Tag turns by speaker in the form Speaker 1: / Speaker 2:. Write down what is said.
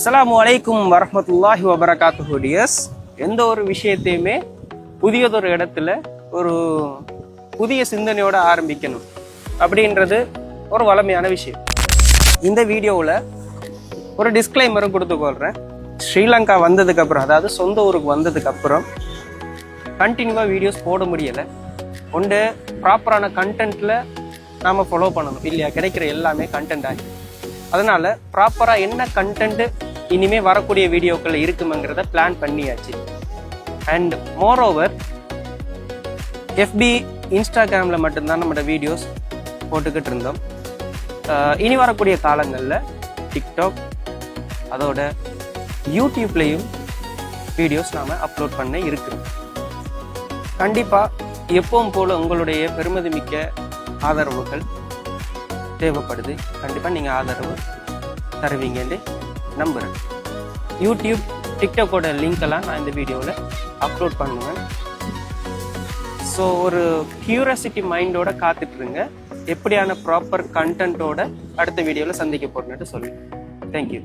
Speaker 1: அஸ்ஸலாமு அலைக்கும் வரஹ்மத்துல்லாஹி வபரகாத்துஹு டியர்ஸ். எந்த ஒரு விஷயத்தையுமே புதியதொரு இடத்துல ஒரு புதிய சிந்தனையோட ஆரம்பிக்கணும் அப்படின்றது ஒரு வளமையான விஷயம். இந்த வீடியோவில் ஒரு டிஸ்க்ளைமரும் கொடுத்துக்கொள்கிறேன். ஸ்ரீலங்கா வந்ததுக்கு அப்புறம், அதாவது சொந்த ஊருக்கு வந்ததுக்கு அப்புறம் கண்டினியூவாக வீடியோஸ் போட முடியலை. ஒன்று ப்ராப்பரான கண்டென்ட்டில் நாம் ஃபாலோ பண்ணணும் இல்லையா? கிடைக்கிற எல்லாமே கண்டென்ட் ஆகி, அதனால ப்ராப்பராக என்ன கண்டென்ட் இனிமேல் வரக்கூடிய வீடியோக்கள் இருக்குமெங்கிறத பிளான் பண்ணியாச்சு. அண்ட் மோரோவர் FB இன்ஸ்டாகிராமில் மட்டும்தான் நம்மளோட வீடியோஸ் போட்டுக்கிட்டு இருந்தோம். இனி வரக்கூடிய காலங்களில் டிக்டாக் அதோட யூடியூப்லேயும் வீடியோஸ் நாம் அப்லோட் பண்ண இருக்கிறோம். கண்டிப்பாக எப்பவும் போல் உங்களுடைய பெருமதிமிக்க ஆதரவுகள் தேவைப்படுது. கண்டிப்பாக நீங்கள் ஆதரவு தருவீங்கன்னு நம்புகிறேன். யூடியூப் டிக்டாக்கோட லிங்க்கெல்லாம் நான் இந்த வீடியோவில் அப்லோட் பண்ணுவேன். ஸோ ஒரு கியூரியாசிட்டி மைண்டோட காத்துட்ருங்க. எப்படியான ப்ராப்பர் கண்டென்ட்டோட அடுத்த வீடியோவில் சந்திக்க போறேன்னு சொல்லி தேங்க்யூ.